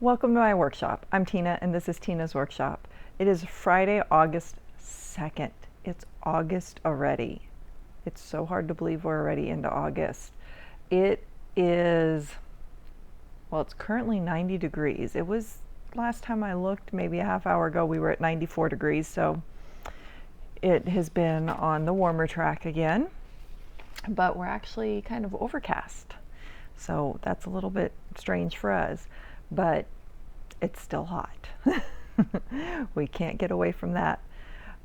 Welcome to my workshop. I'm Tina and this is Tina's workshop. It is Friday, August 2nd. It's August already. It's so hard to believe we're already into August. It is, well, it's currently 90 degrees. It was, last time I looked, maybe a half hour ago, we were at 94 degrees. So it has been on the warmer track again, but we're actually kind of overcast. So that's a little bit strange for us, but it's still hot. We can't get away from that.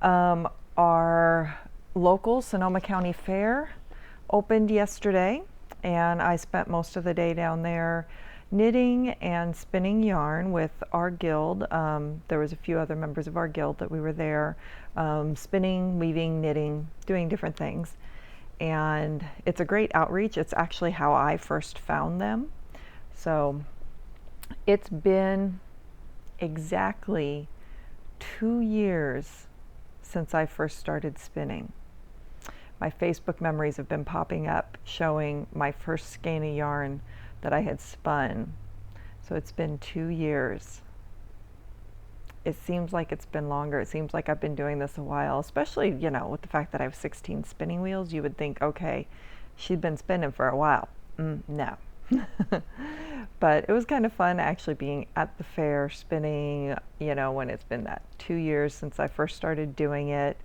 Our local Sonoma County Fair opened yesterday, and I spent most of the day down there knitting and spinning yarn with our guild. There was a few other members of our guild that we were there, spinning, weaving, knitting, doing different things. And it's a great outreach. It's actually how I first found them. So it's been exactly 2 years since I first started spinning. My Facebook memories have been popping up showing my first skein of yarn that I had spun. So it's been 2 years. It seems like it's been longer. It seems like I've been doing this a while, especially, you know, with the fact that I have 16 spinning wheels. You would think, okay, she'd been spinning for a while. No. But it was kind of fun actually being at the fair spinning, you know, when it's been that 2 years since I first started doing it.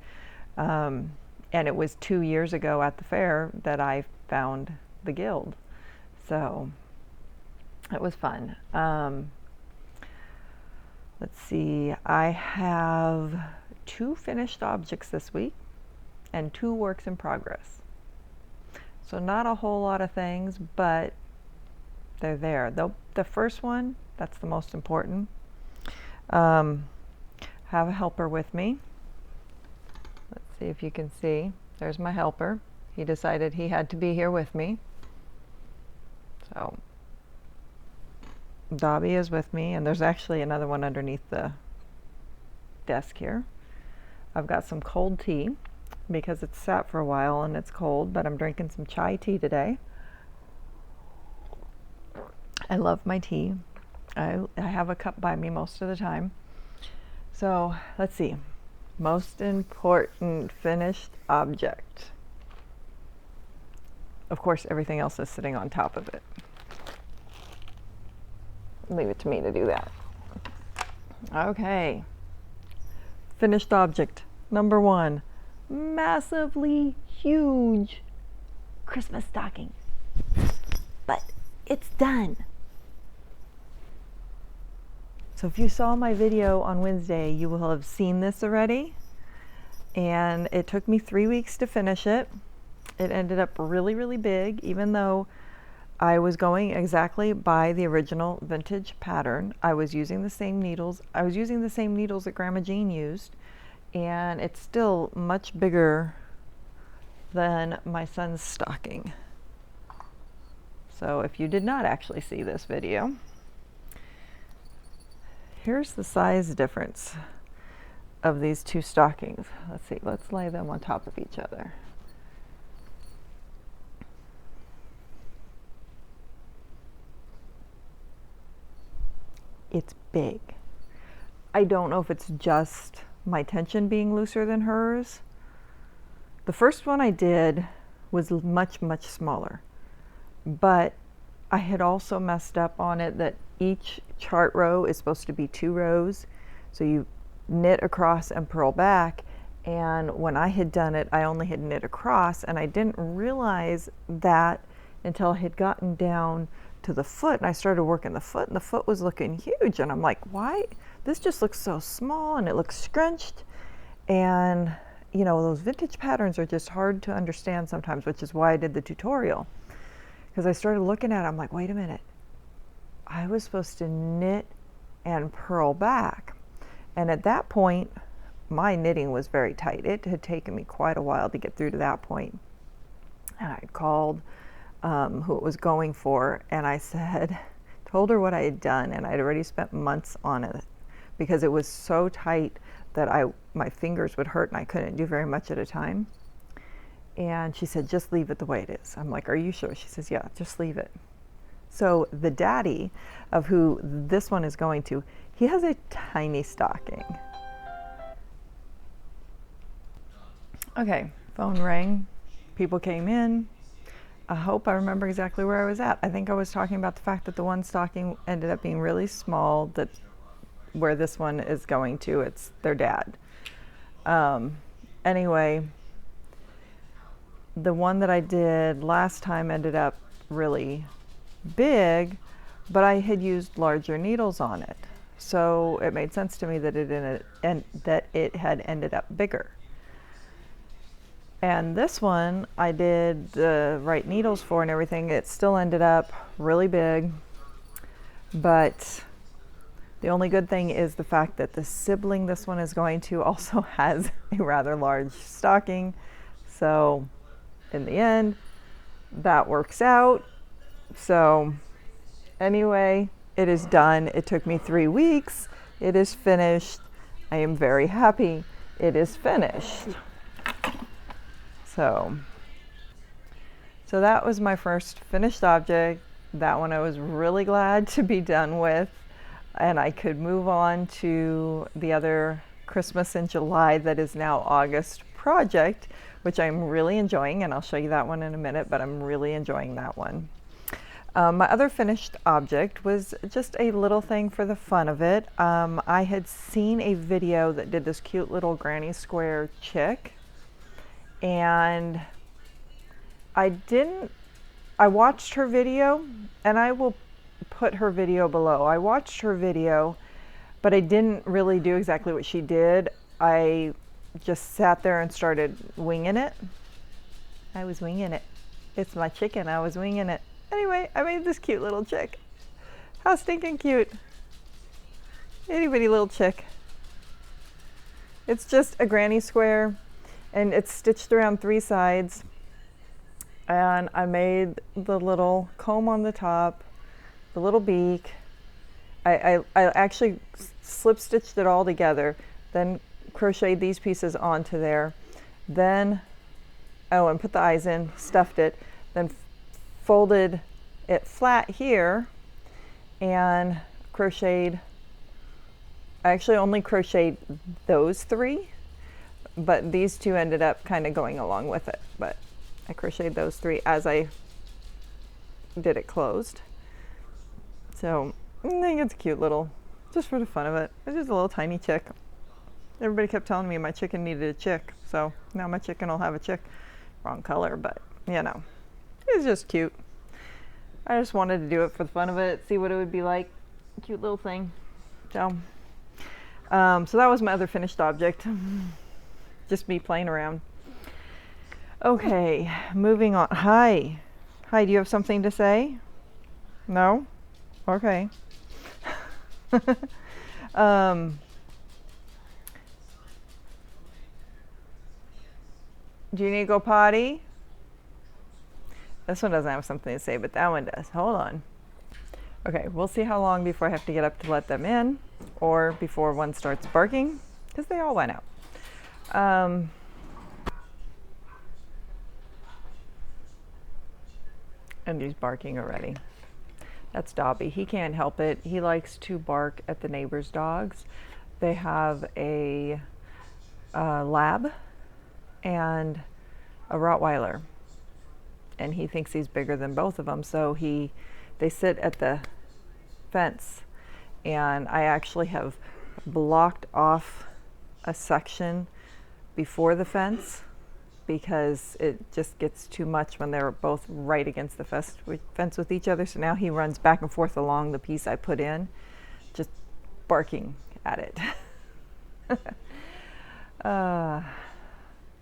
And it was 2 years ago at the fair that I found the guild. So it was fun. Let's see, I have 2 finished objects this week and 2 works in progress. So not a whole lot of things, but they're there. The first one, that's the most important. Have a helper with me. Let's see if you can see. There's my helper. He decided he had to be here with me. So Dobby is with me, and there's actually another one underneath the desk here. I've got some cold tea because it's sat for a while and it's cold, but I'm drinking some chai tea today. I love my tea. I have a cup by me most of the time. So let's see. Most important finished object. Of course, everything else is sitting on top of it. Leave it to me to do that. Okay. Finished object number 1. Massively huge Christmas stocking. But it's done. So if you saw my video on Wednesday, you will have seen this already. And it took me 3 weeks to finish it. It ended up really, really big, even though I was going exactly by the original vintage pattern. I was using the same needles. I was using the same needles that Grandma Jean used, and it's still much bigger than my son's stocking. So if you did not actually see this video, here's the size difference of these 2 stockings. Let's see, let's lay them on top of each other. It's big. I don't know if it's just my tension being looser than hers. The first one I did was much, much smaller, but I had also messed up on it that each chart row is supposed to be 2 rows. So you knit across and purl back. And when I had done it, I only had knit across, and I didn't realize that until I had gotten down to the foot, and I started working the foot, and the foot was looking huge, and I'm like, why? This just looks so small, and it looks scrunched. And you know, those vintage patterns are just hard to understand sometimes, which is why I did the tutorial. Because I started looking at it, I'm like, wait a minute. I was supposed to knit and purl back. And at that point, my knitting was very tight. It had taken me quite a while to get through to that point. And I called who it was going for, and I said, told her what I had done, and I'd already spent months on it because it was so tight that my fingers would hurt and I couldn't do very much at a time. And she said, just leave it the way it is. I'm like, are you sure? She says, yeah, just leave it. So the daddy of who this one is going to, he has a tiny stocking. Okay, phone rang. People came in. I hope I remember exactly where I was at. I think I was talking about the fact that the one stocking ended up being really small, that where this one is going to, it's their dad. Anyway, the one that I did last time ended up really big, but I had used larger needles on it. So it made sense to me that it had ended up bigger. And this one, I did the right needles for and everything. It still ended up really big. But the only good thing is the fact that the sibling this one is going to also has a rather large stocking. So in the end, that works out. So anyway, it is done. It took me 3 weeks. It is finished. I am very happy. It is finished. So that was my first finished object. That one I was really glad to be done with, and I could move on to the other Christmas in July that is now August project, which I'm really enjoying, and I'll show you that one in a minute, but I'm really enjoying that one. My other finished object was just a little thing for the fun of it. I had seen a video that did this cute little granny square chick, and I watched her video, and I will put her video below. I watched her video, but I didn't really do exactly what she did. I just sat there and started winging it. I was winging it. It's my chicken. I was winging it. Anyway, I made this cute little chick. How stinking cute. Itty bitty little chick. It's just a granny square, and it's stitched around 3 sides. And I made the little comb on the top, the little beak. I actually slip stitched it all together, then crocheted these pieces onto there. Then, and put the eyes in, stuffed it, then folded it flat here and crocheted. I actually only crocheted those 3, but these 2 ended up kind of going along with it. But I crocheted those 3 as I did it closed. So I think it's cute little, just for the fun of it. It's just a little tiny chick. Everybody kept telling me my chicken needed a chick, so now my chicken will have a chick. Wrong color, but you know, it's just cute. I just wanted to do it for the fun of it, see what it would be like. Cute little thing. So that was my other finished object. Just me playing around. Okay, moving on. Hi, do you have something to say? No? Okay. Do you need to go potty? This one doesn't have something to say, but that one does. Hold on. Okay, we'll see how long before I have to get up to let them in, or before one starts barking, because they all went out. And he's barking already. That's Dobby. He can't help it. He likes to bark at the neighbors' dogs. They have a lab and a Rottweiler, and he thinks he's bigger than both of them. So they sit at the fence, and I actually have blocked off a section before the fence, because it just gets too much when they're both right against the fence with each other. So now he runs back and forth along the piece I put in, just barking at it.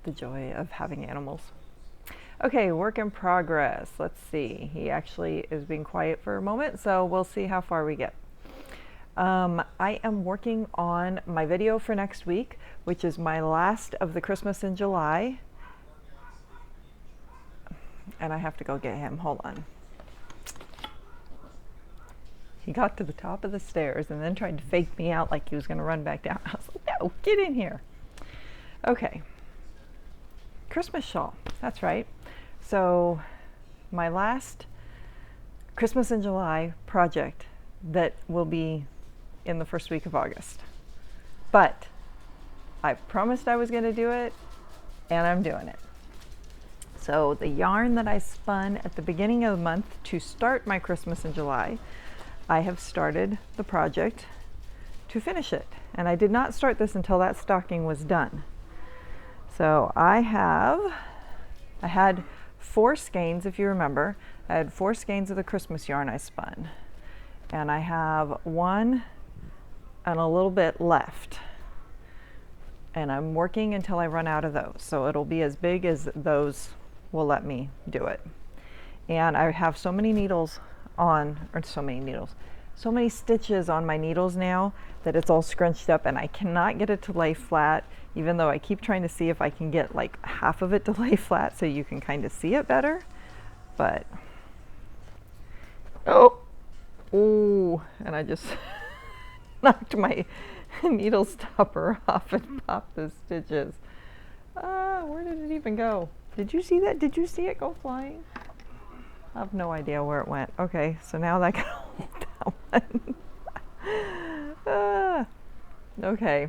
The joy of having animals. Okay, work in progress. Let's see. He actually is being quiet for a moment, so we'll see how far we get. I am working on my video for next week, which is my last of the Christmas in July. And I have to go get him. Hold on. He got to the top of the stairs and then tried to fake me out like he was going to run back down. I was like, no, get in here. Okay. Christmas shawl. That's right. So my last Christmas in July project that will be in the first week of August. But I promised I was going to do it, and I'm doing it. So the yarn that I spun at the beginning of the month to start my Christmas in July, I have started the project to finish it. And I did not start this until that stocking was done. So I had 4 skeins, if you remember. I had 4 skeins of the Christmas yarn I spun. And I have 1 and a little bit left. And I'm working until I run out of those. So it'll be as big as those will let me do it. And I have so many needles on, or so many stitches on my needles now that it's all scrunched up, and I cannot get it to lay flat, even though I keep trying to see if I can get like half of it to lay flat so you can kind of see it better. But, oh, and I just knocked my needle stopper off and popped the stitches. Where did it even go? Did you see that? Did you see it go flying? I have no idea where it went. Okay, so now that can hold that one. Okay.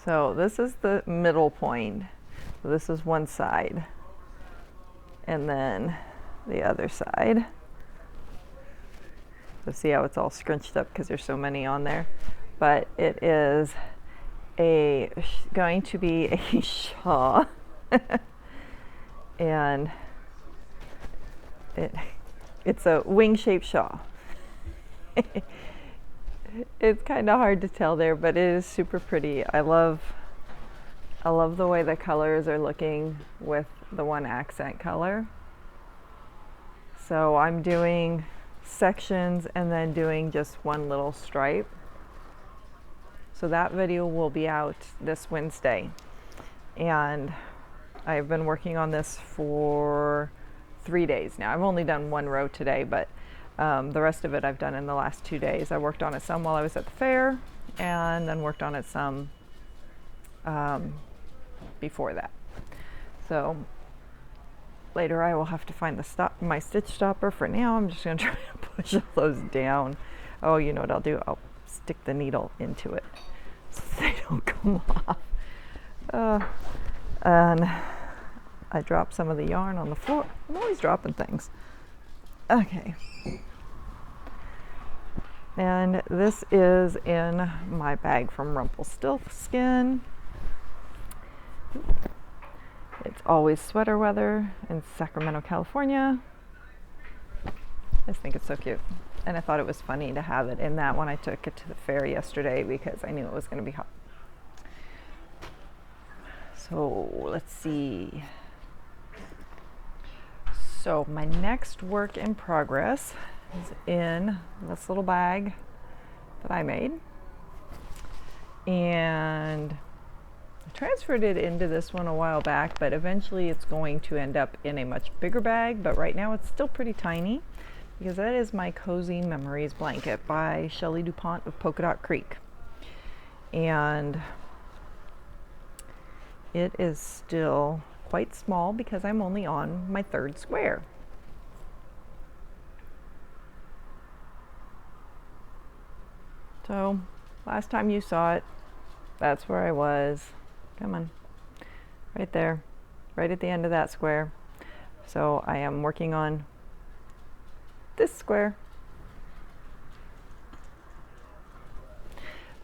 So this is the middle point. So this is one side. And then the other side. So see how it's all scrunched up because there's so many on there. But it is going to be a shawl. And it's a wing-shaped shawl. It's kind of hard to tell there, but it is super pretty. I love the way the colors are looking with the one accent color. So I'm doing sections and then doing just one little stripe. So that video will be out this Wednesday. And I've been working on this for 3 days now. I've only done 1 row today, but the rest of it I've done in the last 2 days. I worked on it some while I was at the fair, and then worked on it some before that. So later I will have to find my stitch stopper. For now, I'm just going to try to push all those down. Oh, you know what I'll do? I'll stick the needle into it so they don't come off. And I dropped some of the yarn on the floor. I'm always dropping things. Okay. And this is in my bag from Rumpelstiltskin. It's always sweater weather in Sacramento, California. I just think it's so cute. And I thought it was funny to have it in that when I took it to the fair yesterday because I knew it was going to be hot. So let's see. So my next work in progress is in this little bag that I made. And I transferred it into this one a while back, but eventually it's going to end up in a much bigger bag. But right now it's still pretty tiny because that is my Cozy Memories blanket by Shelley DuPont of Polka Dot Creek. And it is still quite small because I'm only on my 3rd square. So last time you saw it, that's where I was. Come on, right there, right at the end of that square. So I am working on this square.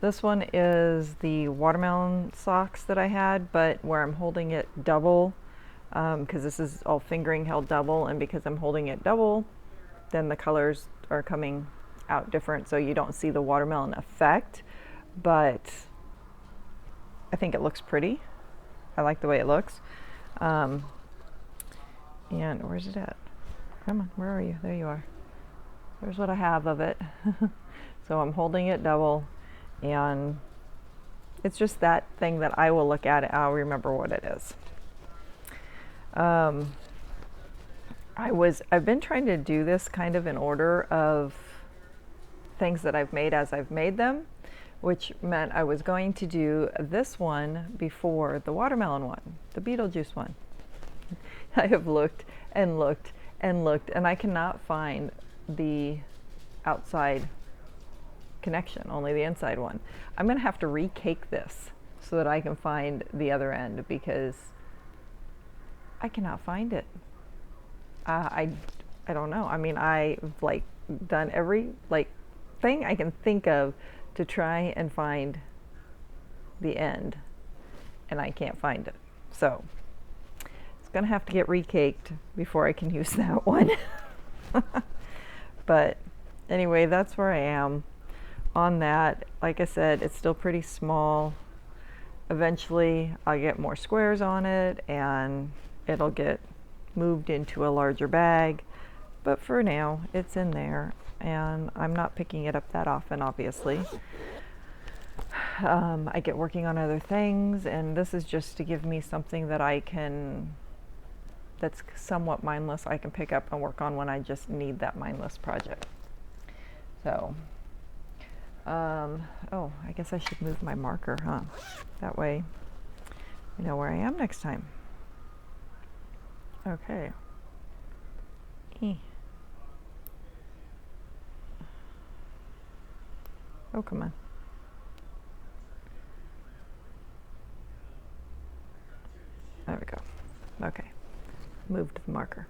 This one is the watermelon socks that I had, but where I'm holding it double, because this is all fingering held double, and because I'm holding it double, then the colors are coming out different, so you don't see the watermelon effect, but I think it looks pretty. I like the way it looks. And where's it at? Come on, where are you? There you are. There's what I have of it. So I'm holding it double. And it's just that thing that I will look at it, I'll remember what it is. I've been trying to do this kind of in order of things that I've made as I've made them, which meant I was going to do this one before the watermelon one, the Beetlejuice one. I have looked and looked and looked, and I cannot find the outside connection, only the inside one. I'm going to have to recake this so that I can find the other end, because I cannot find it. I don't know. I mean, I've like done every like thing I can think of to try and find the end, and I can't find it. So it's gonna have to get recaked before I can use that one. But anyway, that's where I am on that. Like I said, it's still pretty small. Eventually I'll get more squares on it and it'll get moved into a larger bag, but for now it's in there, and I'm not picking it up that often, obviously. I get working on other things, and this is just to give me something that that's somewhat mindless, I can pick up and work on when I just need that mindless project. So oh, I guess I should move my marker, huh? That way I know where I am next time. Okay. Oh, come on. There we go. Okay. Moved the marker.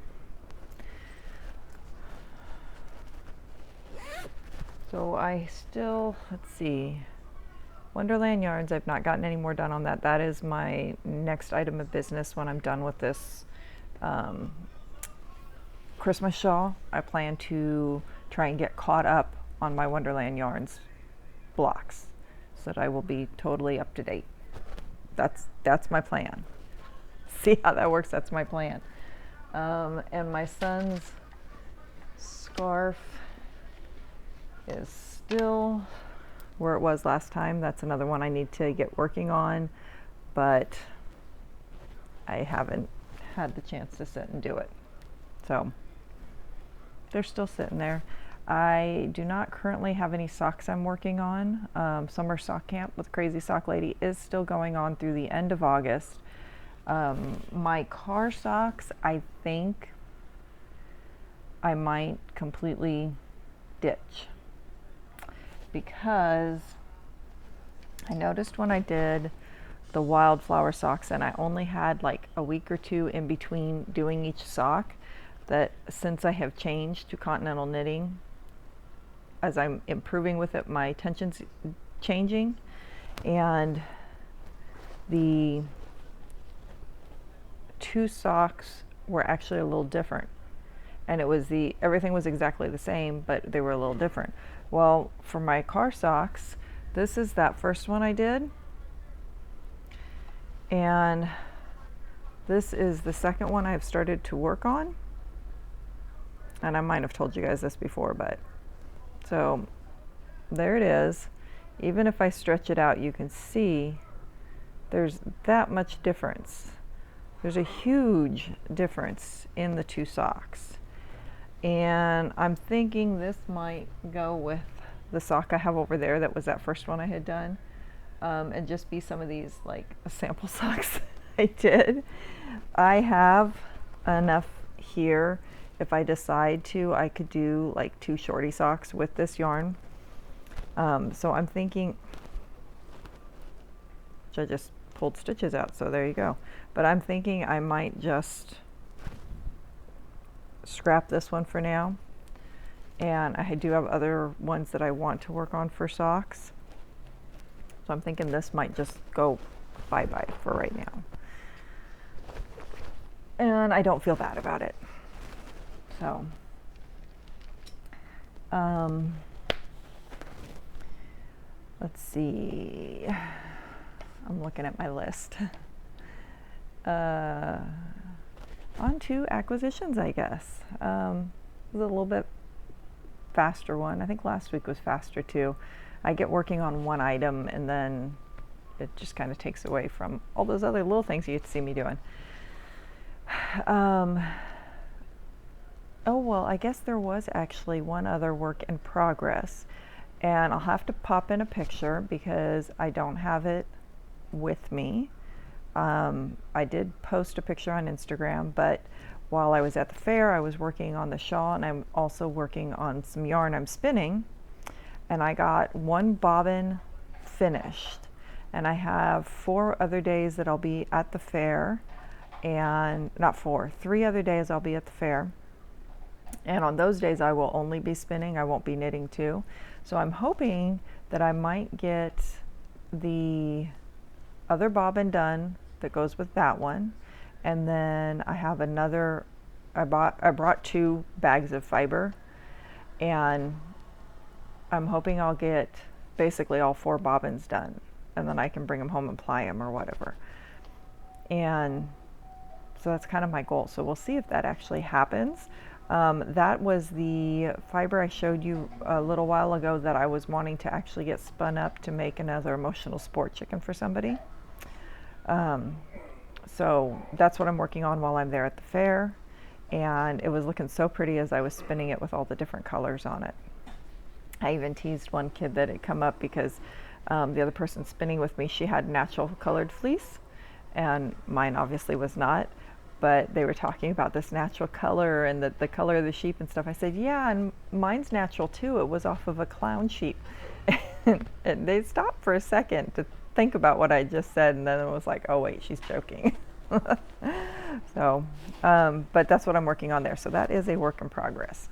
So I still, let's see, Wonderland Yarns, I've not gotten any more done on that. That is my next item of business when I'm done with this Christmas shawl. I plan to try and get caught up on my Wonderland Yarns blocks so that I will be totally up to date. That's my plan. See how that works? That's my plan. And my son's scarf is still where it was last time. That's another one I need to get working on, but I haven't had the chance to sit and do it. So they're still sitting there. I do not currently have any socks I'm working on. Summer sock camp with Crazy Sock Lady is still going on through the end of August. My car socks, I think I might completely ditch, because I noticed when I did the wildflower socks and I only had like a week or two in between doing each sock, that since I have changed to continental knitting, as I'm improving with it, my tension's changing, and the two socks were actually a little different, and it was everything was exactly the same, but they were a little different. Well, for my car socks, this is that first one I did, and this is the second one I've started to work on, and I might have told you guys this before, but so there it is. Even if I stretch it out, you can see there's that much difference. There's a huge difference in the two socks. And I'm thinking this might go with the sock I have over there that was that first one I had done, and just be some of these like sample socks I did. I have enough here. If I decide to, I could do like 2 shorty socks with this yarn. So I'm thinking, I just pulled stitches out, so there you go. But I'm thinking I might just scrap this one for now, and I do have other ones that I want to work on for socks, so I'm thinking this might just go bye-bye for right now, and I don't feel bad about it. So let's see, I'm looking at my list. On to acquisitions, I guess. It was a little bit faster one. I think last week was faster too. I get working on one item and then it just kind of takes away from all those other little things you get to see me doing. Oh, well, I guess there was actually one other work in progress, And I'll have to pop in a picture because I don't have it with me. I did post a picture on Instagram, but while I was at the fair, I was working on the shawl, and I'm also working on some yarn I'm spinning. And I got one bobbin finished, and I have 4 other days that I'll be at the fair, and not 4, 3 other days I'll be at the fair. And on those days I will only be spinning, I won't be knitting too. So I'm hoping that I might get the other bobbin done that goes with that one. And then I have another, I brought 2 bags of fiber, and I'm hoping I'll get basically all 4 bobbins done, and then I can bring them home and ply them or whatever. And so that's kind of my goal. So we'll see if that actually happens. That was the fiber I showed you a little while ago that I was wanting to actually get spun up to make another emotional sport chicken for somebody. So that's what I'm working on while I'm there at the fair. And it was looking so pretty as I was spinning it with all the different colors on it. I even teased one kid that had come up because the other person spinning with me, she had natural colored fleece, and mine obviously was not. But they were talking about this natural color and the color of the sheep and stuff. I said, yeah, and mine's natural too. It was off of a clown sheep. And they stopped for a second to think about what I just said, and then it was like, oh wait, she's joking. So, but that's what I'm working on there. So that is a work in progress.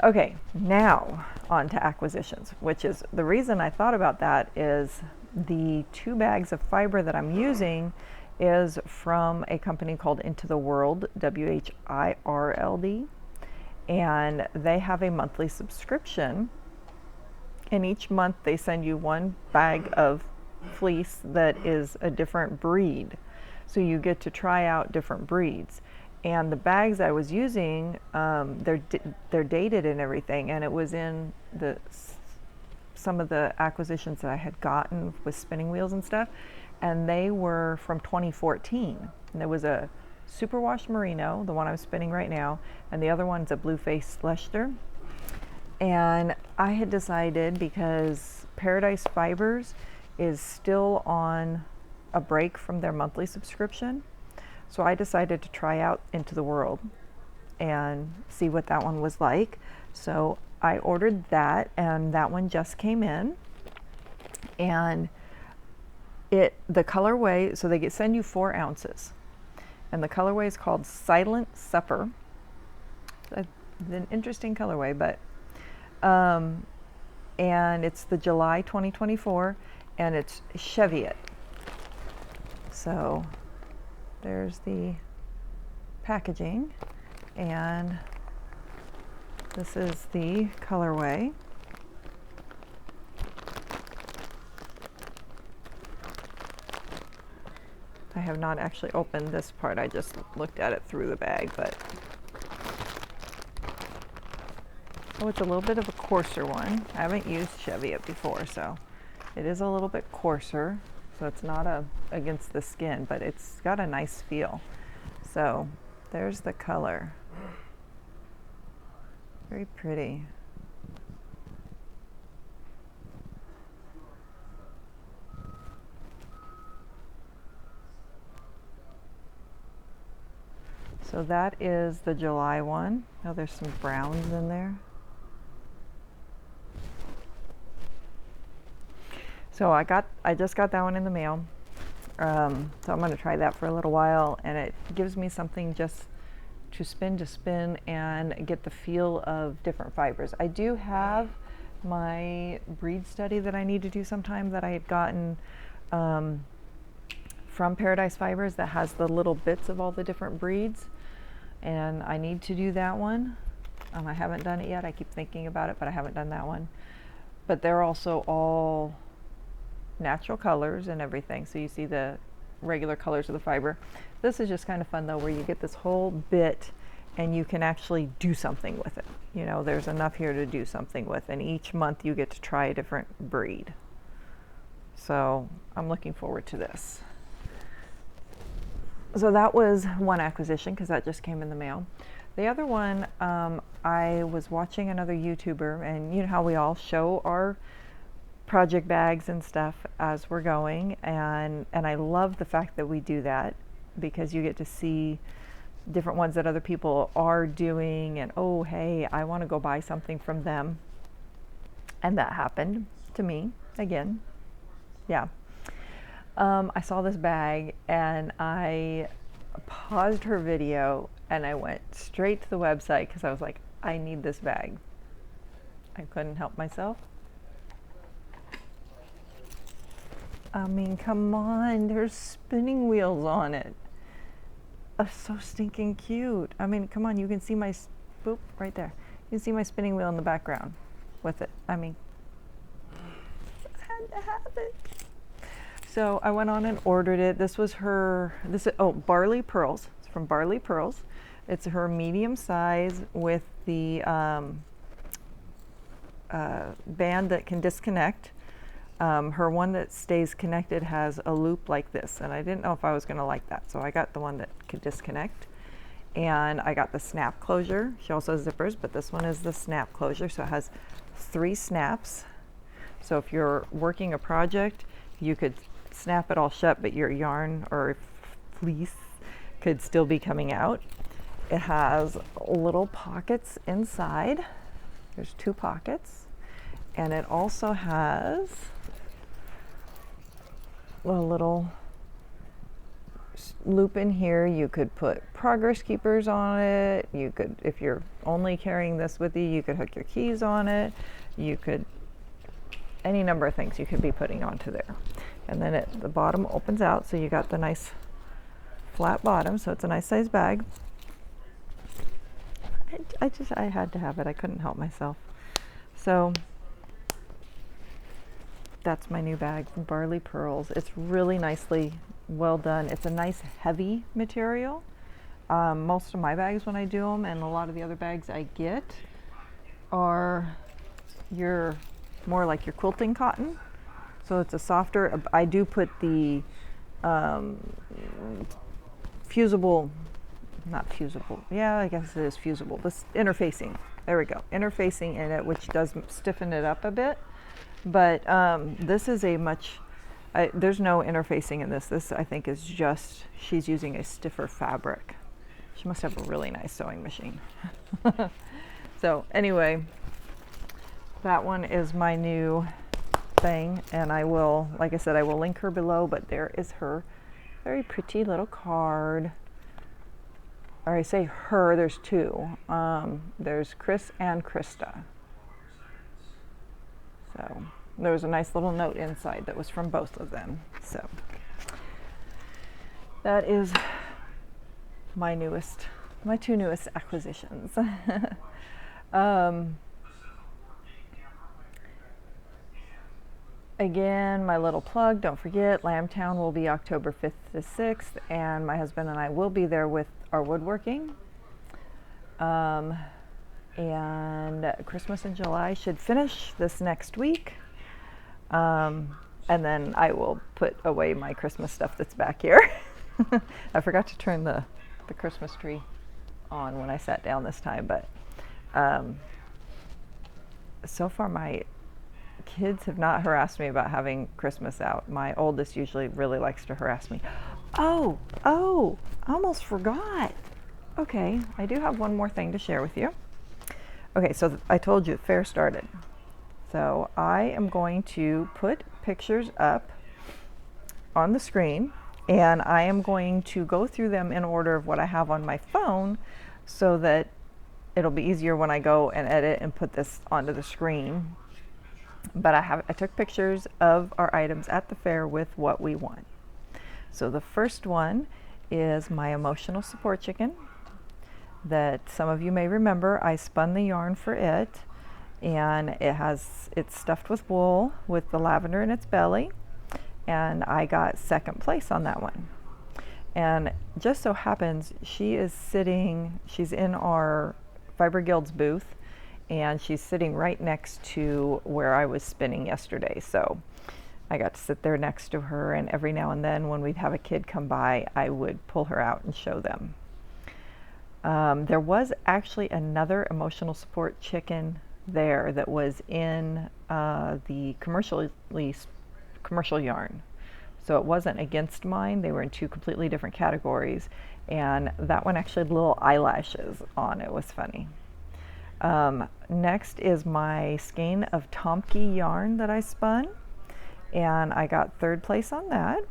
Okay, now on to acquisitions, which is the reason I thought about that is the 2 bags of fiber that I'm using is from a company called Into the World, WHIRLD, and they have a monthly subscription, and each month they send you 1 bag of fleece that is a different breed, so you get to try out different breeds. And the bags I was using, they're dated and everything, and it was in some of the acquisitions that I had gotten with spinning wheels and stuff, and they were from 2014. And there was a superwash merino, the one I'm spinning right now, and the other one's a blue-faced Leicester. And I had decided, because Paradise Fibers is still on a break from their monthly subscription, so I decided to try out Into the World and see what that one was like. So I ordered that, and that one just came in. And the colorway, so they send you 4 ounces, and the colorway is called Silent Supper. It's an interesting colorway, but and it's the July 2024, and it's Cheviot. So there's the packaging, and this is the colorway. I have not actually opened this part, I just looked at it through the bag, but oh, it's a little bit of a coarser one. I haven't used Cheviot before, so it is a little bit coarser, so it's not against the skin, but it's got a nice feel. So there's the color. Very pretty. So that is the July one. Oh, there's some browns in there. So I just got that one in the mail. So I'm going to try that for a little while, and it gives me something just to spin and get the feel of different fibers. I do have my breed study that I need to do sometime that I had gotten from Paradise Fibers that has the little bits of all the different breeds, and I need to do that one. I haven't done it yet. I keep thinking about it, but I haven't done that one. But they're also all natural colors and everything, so you see the regular colors of the fiber. This is just kind of fun though, where you get this whole bit and you can actually do something with it. You know, there's enough here to do something with, and each month you get to try a different breed. So I'm looking forward to this. So that was one acquisition because that just came in the mail. The other one, I was watching another YouTuber, and you know how we all show our project bags and stuff as we're going, and I love the fact that we do that because you get to see different ones that other people are doing, and oh hey, I want to go buy something from them. And that happened to me again. Yeah. I saw this bag and I paused her video and I went straight to the website because I was like, I need this bag. I couldn't help myself. I mean, come on, there's spinning wheels on it. So stinking cute. I mean, come on, you can see my, boop, right there. You can see my spinning wheel in the background with it. I mean, I had to have it. So I went on and ordered it. This was her, Barley Pearls. It's from Barley Pearls. It's her medium size with the band that can disconnect. Her one that stays connected has a loop like this, and I didn't know if I was going to like that, so I got the one that could disconnect. And I got the snap closure. She also has zippers, but this one is the snap closure, so it has 3 snaps. So if you're working a project, you could snap it all shut, but your yarn or fleece could still be coming out. It has little pockets inside. There's 2 pockets, and it also has a little loop in here. You could put progress keepers on it. You could, if you're only carrying this with you, you could hook your keys on it. You could, any number of things you could be putting onto there. And then the bottom opens out, so you got the nice flat bottom, so it's a nice size bag. I had to have it. I couldn't help myself. So that's my new bag from Barley Pearls. It's really nicely well done. It's a nice heavy material. Most of my bags when I do them, and a lot of the other bags I get, are more like your quilting cotton. So it's a softer, I do put the fusible, not fusible, yeah, I guess it is fusible, this interfacing, there we go, interfacing in it, which does stiffen it up a bit. But this is a much, there's no interfacing in this. This, I think, is just, she's using a stiffer fabric. She must have a really nice sewing machine. So anyway, that one is my new thing, and I will, like I said, I will link her below, but there is her very pretty little card. Or I say her, there's 2. There's Chris and Krista. So there was a nice little note inside that was from both of them. So that is my 2 newest acquisitions. Again, my little plug, don't forget, Lambtown will be October 5th to 6th, and my husband and I will be there with our woodworking. And Christmas in July should finish this next week. And then I will put away my Christmas stuff that's back here. I forgot to turn the Christmas tree on when I sat down this time, but so far my kids have not harassed me about having Christmas out. My oldest usually really likes to harass me. Oh, I almost forgot. Okay, I do have one more thing to share with you. Okay, so I told you the fair started. So I am going to put pictures up on the screen, and I am going to go through them in order of what I have on my phone so that it'll be easier when I go and edit and put this onto the screen. But I took pictures of our items at the fair with what we won. So the first one is my emotional support chicken that some of you may remember. I spun the yarn for it, and it's stuffed with wool with the lavender in its belly, and I got second place on that one. And just so happens she's in our Fiber Guild's booth, and she's sitting right next to where I was spinning yesterday. So I got to sit there next to her, and every now and then when we'd have a kid come by, I would pull her out and show them. There was actually another emotional support chicken there that was in the commercial yarn. So it wasn't against mine. They were in two completely different categories. And that one actually had little eyelashes on. It was funny. Next is my skein of Tomke yarn that I spun. And I got third place on that.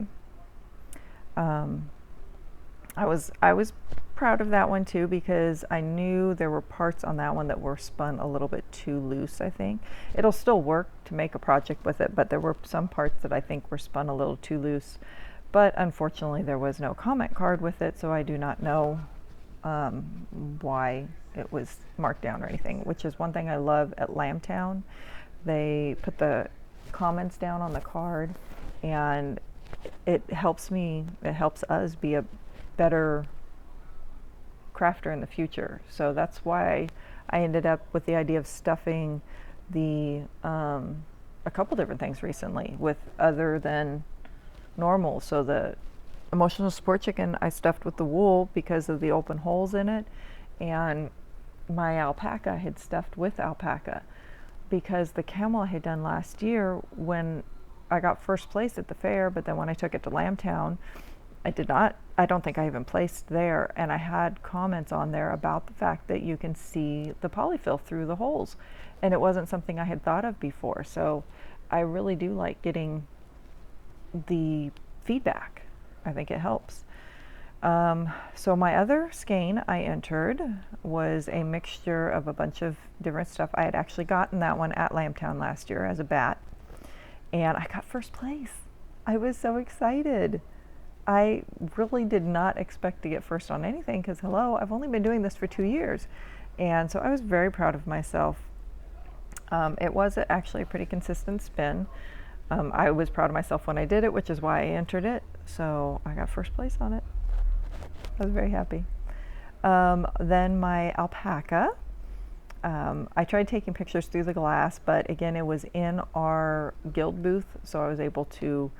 I was proud of that one too, because I knew there were parts on that one that were spun a little bit too loose, I think. It'll still work to make a project with it, but there were some parts that I think were spun a little too loose. But unfortunately, there was no comment card with it, so I do not know why it was marked down or anything, which is one thing I love at Lambtown. They put the comments down on the card, and it helps us be a better crafter in the future. So that's why I ended up with the idea of stuffing the a couple different things recently with other than normal. So the emotional support chicken I stuffed with the wool because of the open holes in it, and my alpaca I had stuffed with alpaca because the camel I had done last year, when I got first place at the fair, but then when I took it to Lambtown, I don't think I even placed there, and I had comments on there about the fact that you can see the polyfill through the holes, and it wasn't something I had thought of before. So I really do like getting the feedback. I think it helps. So my other skein I entered was a mixture of a bunch of different stuff. I had actually gotten that one at Lambtown last year as a bat, and I got first place. I was so excited. I really did not expect to get first on anything because, hello, I've only been doing this for 2 years. And so I was very proud of myself. It was actually a pretty consistent spin. I was proud of myself when I did it, which is why I entered it. So I got first place on it. I was very happy. Then my alpaca. I tried taking pictures through the glass, but again, it was in our guild booth, so I was able to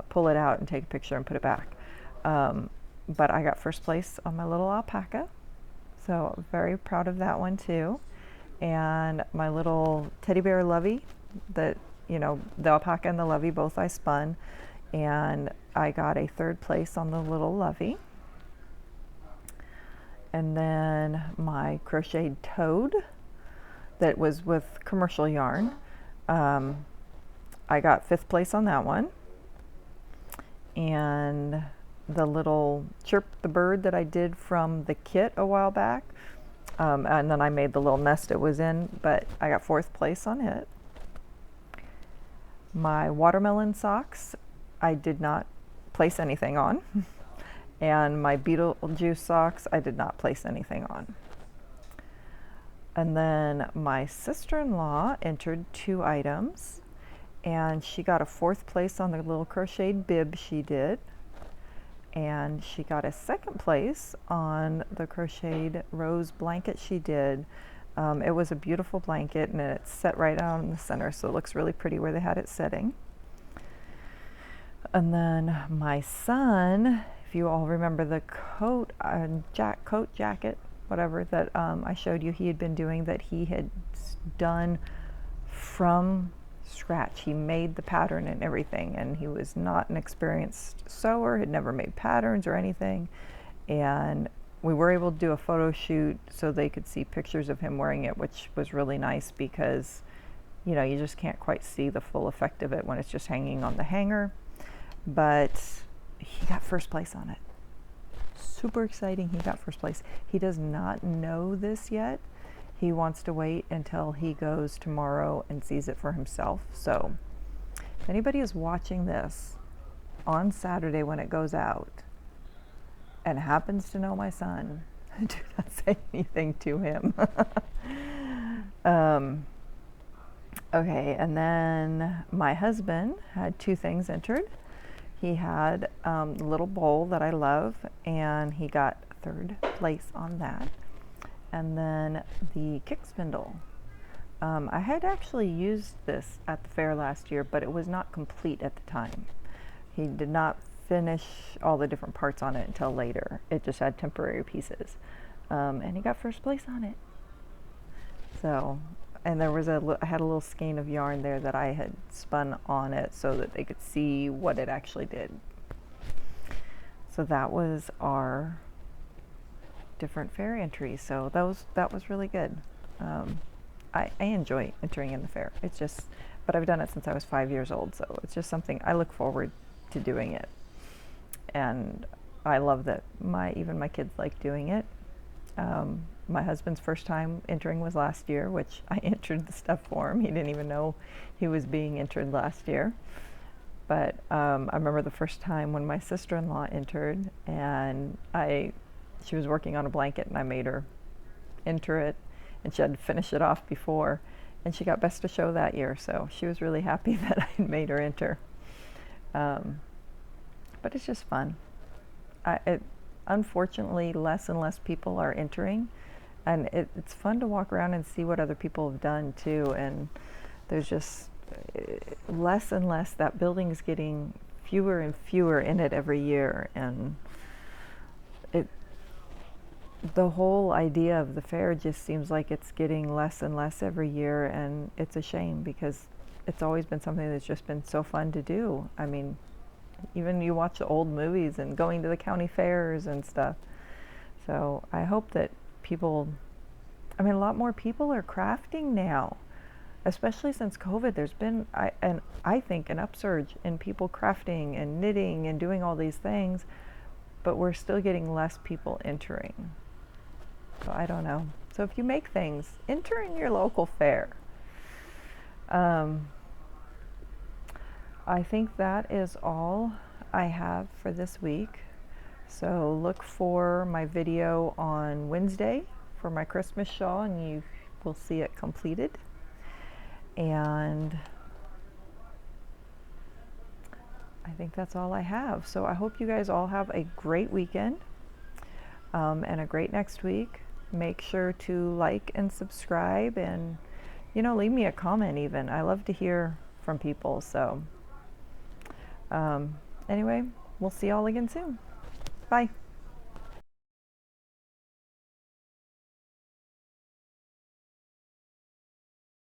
pull it out and take a picture and put it back. But I got first place on my little alpaca, so very proud of that one too. And my little teddy bear lovey, that, you know, the alpaca and the lovey both I spun, and I got a third place on the little lovey. And then my crocheted toad that was with commercial yarn, I got fifth place on that one. And the little Chirp the bird that I did from the kit a while back, and then I made the little nest it was in, but I got fourth place on it. My watermelon socks I did not place anything on. And my Beetlejuice socks I did not place anything on. And then my sister-in-law entered 2 items, and she got a fourth place on the little crocheted bib she did, and she got a second place on the crocheted rose blanket she did. It was a beautiful blanket, and it's set right out in the center, so it looks really pretty where they had it setting. And then my son, if you all remember the coat jacket, whatever, that I showed you he had been doing, that he had done from scratch. He made the pattern and everything, and he was not an experienced sewer, had never made patterns or anything, and we were able to do a photo shoot so they could see pictures of him wearing it, which was really nice because, you know, you just can't quite see the full effect of it when it's just hanging on the hanger. But he got first place on it. Super exciting, he got first place. He does not know this yet. He wants to wait until he goes tomorrow and sees it for himself. So if anybody is watching this on Saturday when it goes out and happens to know my son, do not say anything to him. Okay, and then my husband had 2 things entered. He had a little bowl that I love, and he got third place on that. And then the kick spindle I had actually used this at the fair last year, but it was not complete at the time. He did not finish all the different parts on it until later. It just had temporary pieces. And he got first place on it. So, and I had a little skein of yarn there that I had spun on it so that they could see what it actually did. So that was our different fair entries. So that was really good. I enjoy entering in the fair. It's just, but I've done it since I was 5 years old, so it's just something I look forward to doing it. And I love that even my kids like doing it. My husband's first time entering was last year, which I entered the stuff for him. He didn't even know he was being entered last year. But I remember the first time when my sister-in-law entered, and she was working on a blanket, and I made her enter it, and she had to finish it off before, and she got best of show that year, so she was really happy that I made her enter. But it's just fun. Unfortunately, less and less people are entering, and it's fun to walk around and see what other people have done too, and there's just less and less. That building's getting fewer and fewer in it every year, and the whole idea of the fair just seems like it's getting less and less every year, and it's a shame because it's always been something that's just been so fun to do. I mean, even you watch the old movies and going to the county fairs and stuff. So I hope that a lot more people are crafting now, especially since COVID. There's been, I think, an upsurge in people crafting and knitting and doing all these things, but we're still getting less people entering. So I don't know. So if you make things, enter in your local fair. I think that is all I have for this week. So look for my video on Wednesday for my Christmas shawl, and you will see it completed. And I think that's all I have. So I hope you guys all have a great weekend and a great next week. Make sure to like and subscribe, and leave me a comment even. I love to hear from people. So anyway, we'll see y'all again soon. Bye.